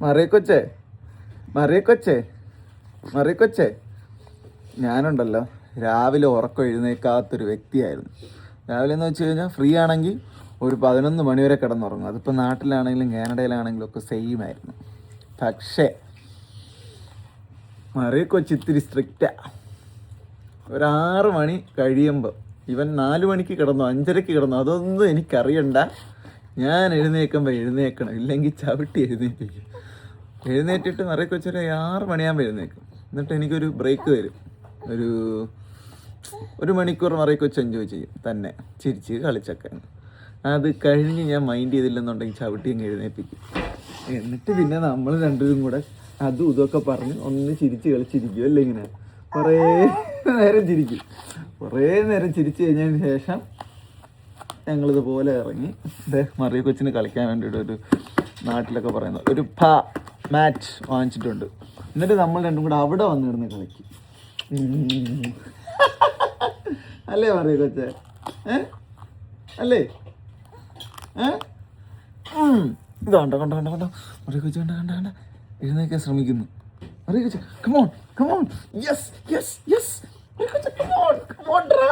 മറിയക്കൊച്ചേ മറിയക്കൊച്ചേ മറിയക്കൊച്ചേ, ഞാനുണ്ടല്ലോ രാവിലെ ഉറക്കം എഴുന്നേക്കാത്തൊരു വ്യക്തിയായിരുന്നു. രാവിലെ എന്ന് വെച്ച് കഴിഞ്ഞാൽ ഫ്രീ ആണെങ്കിൽ ഒരു 11 മണി വരെ കിടന്നുറങ്ങും. അതിപ്പോൾ നാട്ടിലാണെങ്കിലും കാനഡയിലാണെങ്കിലും ഒക്കെ സെയിം ആയിരുന്നു. പക്ഷേ മറിയക്കൊച്ച് ഇത്തിരി സ്ട്രിക്റ്റാണ്. ഒരു 6 മണി കഴിയുമ്പോൾ ഇവൻ 4 മണിക്ക് കിടന്നു, 5:30 കിടന്നു, അതൊന്നും എനിക്കറിയണ്ട. ഞാൻ എഴുന്നേൽക്കുമ്പോൾ എഴുന്നേൽക്കണം, ഇല്ലെങ്കിൽ ചവിട്ടി എഴുന്നേൽപ്പിക്കും. എഴുന്നേറ്റിട്ട് മറിയക്കൊച്ചൊരു 6 മണിയാകുമ്പോൾ എഴുന്നേൽക്കും. എന്നിട്ട് എനിക്കൊരു ബ്രേക്ക് തരും. ഒരു മണിക്കൂർ മറിയക്കൊച്ച് എൻജോയ് ചെയ്യും തന്നെ, ചിരിച്ച് കളിച്ചൊക്കെ. അത് കഴിഞ്ഞ് ഞാൻ മൈൻഡ് ചെയ്തില്ലെന്നുണ്ടെങ്കിൽ ചവിട്ടി അങ്ങ് എഴുന്നേൽപ്പിക്കും. എന്നിട്ട് പിന്നെ നമ്മൾ രണ്ടുപേരും കൂടെ അതും ഇതൊക്കെ പറഞ്ഞ് ഒന്ന് ചിരിച്ച് കളിച്ചിരിക്കും അല്ലേ. ഇങ്ങനെ കുറേ നേരം ചിരിക്കും. കുറേ നേരം ചിരിച്ച് കഴിഞ്ഞതിന് ശേഷം ഞങ്ങളിതുപോലെ ഇറങ്ങി മറിയക്കൊച്ചിന് കളിക്കാൻ വേണ്ടിയിട്ട് ഒരു നാട്ടിലൊക്കെ പറയുന്നത് ഒരു മാച്ച് വാങ്ങിച്ചിട്ടുണ്ട്. എന്നിട്ട് നമ്മൾ രണ്ടും കൂടെ അവിടെ വന്നിരുന്ന് കളിക്കും. അല്ലേ മറിയക്കൊച്ചേ? അല്ലേ? ഇതുണ്ടോ കണ്ടോ കണ്ടോ കണ്ടോ മറിയക്കൊച്ച കണ്ട കണ്ട കണ്ട എഴുന്നേക്കാൻ ശ്രമിക്കുന്നു. മറിയക്കൊച്ച come on come on, yes yes yes മറിയക്കൊച്ച കമോൺ കമോൺ ഡ്രാ.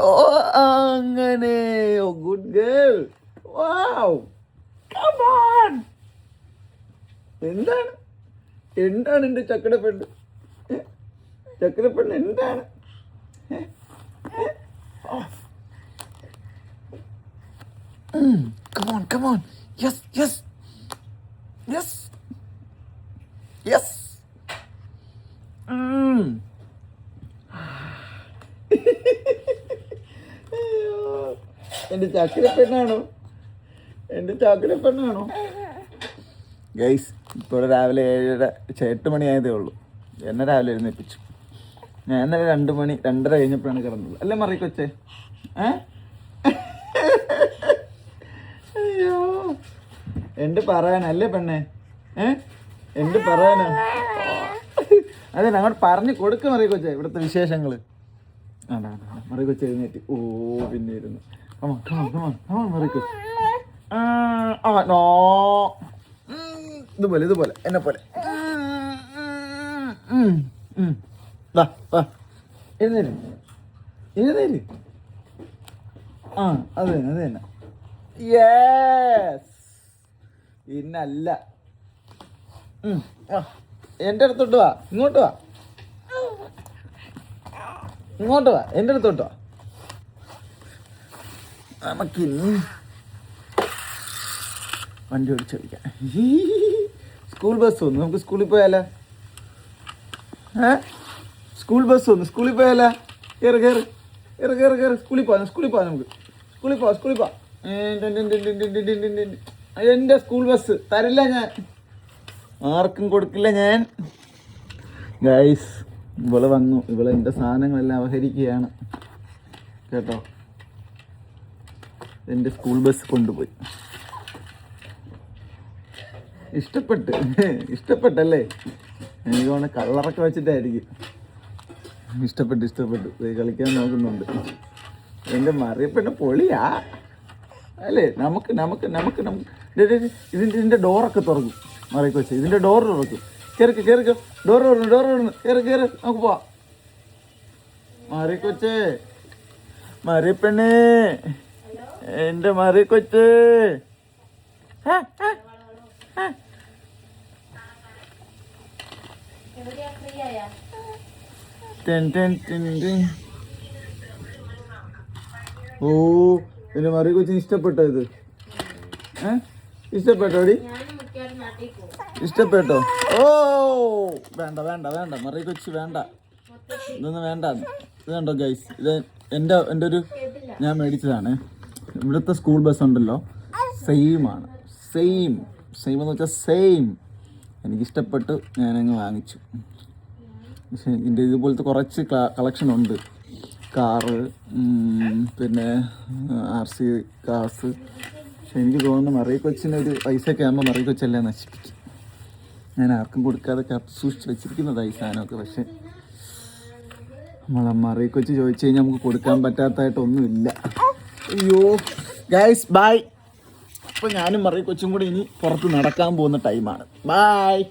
ഓ അങ്ങനെ, ഓ ഗുഡ് ഗേൾ, വാവ്, കമോൺ. എന്താണ് എന്താണ് എൻ്റെ ചക്കരപ്പെണ്ണ്? ചക്കരപ്പെണ്ണ് എന്താണ്? Come on, come on. Yes, yes. Yes. Yes. എൻ്റെ ചക്കരപ്പെണ്ണാണോ? എൻ്റെ ചക്കരപ്പെണ്ണാണോ? ഗൈസ്, ഇപ്പോൾ രാവിലെ 8 മണി ആയതേ ഉള്ളൂ. എന്നെ രാവിലെ എഴുന്നേൽപ്പിച്ചു. ഞാൻ ഇന്നലെ 2 മണി 2:30 കഴിഞ്ഞപ്പോഴാണ് കിടന്നത്. അല്ലേ മറിയക്കൊച്ചേ? അയ്യോ, എന്ത് പറയാനല്ലേ പെണ്ണേ? എന്ത് പറയാനാ? അതെ, അങ്ങോട്ട് പറഞ്ഞു കൊടുക്ക് മറിയക്കൊച്ചേ ഇവിടുത്തെ വിശേഷങ്ങൾ. മറിയക്കൊച്ച എഴുന്നേറ്റ്. ഓ പിന്നെ ഇരുന്നു. മറിയക്കൊച്ച നോ, ഇതുപോലെ ഇതുപോലെ എന്നെ പോലെ. എഴുന്നേര് എഴുന്നേര്. അത് തന്നെ അത് തന്നെ. യെസ്, പിന്നല്ല. എൻ്റെ അടുത്തോട്ട് വാ, ഇങ്ങോട്ട് വാ, ഇങ്ങോട്ട് വാ, എൻ്റെ അടുത്തോട്ട് വാ. നമുക്കിനി വണ്ടി ഓടിച്ച് കളിക്കാം. സ്കൂൾ ബസ് വന്നു, നമുക്ക് സ്കൂളിൽ പോയാലോ? സ്കൂൾ ബസ് വന്നു, സ്കൂളിൽ പോയാലോ? കയറ് കയറ് കയറ് കയറ് കയറ്. സ്കൂളിൽ പോവാം, സ്കൂളിൽ പോവാം, നമുക്ക് സ്കൂളിൽ പോവാം, സ്കൂളിൽ പോവാം. എൻ്റെ സ്കൂൾ ബസ് തരില്ല ഞാൻ, ആർക്കും കൊടുക്കില്ല ഞാൻ. ഗൈസ്, ഇവള് വന്നു, ഇവളെ എൻ്റെ സാധനങ്ങളെല്ലാം അപഹരിക്കുകയാണ് കേട്ടോ. എൻ്റെ സ്കൂൾ ബസ് കൊണ്ടുപോയി. ഇഷ്ടപ്പെട്ടല്ലേ? എനിക്ക് തോന്നുന്നു കളറൊക്കെ വെച്ചിട്ടായിരിക്കും. ഇഷ്ടപ്പെട്ടു കളിക്കാൻ നോക്കുന്നുണ്ട്. എൻ്റെ മറിയപ്പെണ്ണ പൊളിയാ അല്ലേ? നമുക്ക് ഇതിൻ്റെ ഡോറൊക്കെ തുറക്കും മറിയക്കൊച്ച. ഇതിൻ്റെ ഡോർ തുറക്കും. കയറിക്കോ, ഡോർ തുറന്നു, കയറി നമുക്ക് പോവാം. മറിയക്കൊച്ചേ, മറിയപ്പെണ്ണേ, എൻ്റെ മറിയക്കൊച്ചേ. ഓ, എൻ്റെ മറിയക്കൊച്ചിന് ഇഷ്ടപ്പെട്ടോ ഇത്? ഇഷ്ടപ്പെട്ടോടി? ഇഷ്ടപ്പെട്ടോ? ഓ വേണ്ട മറിയക്കൊച്ചി വേണ്ട, ഇതൊന്നും വേണ്ട. ഇത് കണ്ടോ ഗൈസ്, ഇത് എൻ്റെ ഒരു ഞാൻ മേടിച്ചതാണ്. ഇവിടുത്തെ സ്കൂൾ ബസ് ഉണ്ടല്ലോ, സെയിം എന്ന് വെച്ചാൽ സെയിം. എനിക്കിഷ്ടപ്പെട്ട് ഞാനങ്ങ് വാങ്ങിച്ചു. പക്ഷേ ഇതിൻ്റെ ഇതുപോലത്തെ കുറച്ച് കളക്ഷൻ ഉണ്ട്. കാറ്, പിന്നെ RC കാസ്. പക്ഷെ എനിക്ക് തോന്നുന്നു മറിയക്കൊച്ചിനൊരു പൈസയൊക്കെ ആകുമ്പോൾ മറിയക്കൊച്ചെല്ലാം നശിപ്പിക്കും. ഞാൻ ആർക്കും കൊടുക്കാതെ സൂക്ഷിച്ച് വെച്ചിരിക്കുന്നതായി സാധനമൊക്കെ. പക്ഷെ നമ്മളെ മറിയക്കൊച്ച് ചോദിച്ചു കഴിഞ്ഞാൽ നമുക്ക് കൊടുക്കാൻ പറ്റാത്തതായിട്ടൊന്നുമില്ല. അയ്യോ ഗൈസ്, ബൈ. അപ്പോൾ ഞാനും മറിയ കൊച്ചും കൂടി ഇനി പുറത്ത് നടക്കാൻ പോകുന്ന ടൈമാണ്. ബായ്.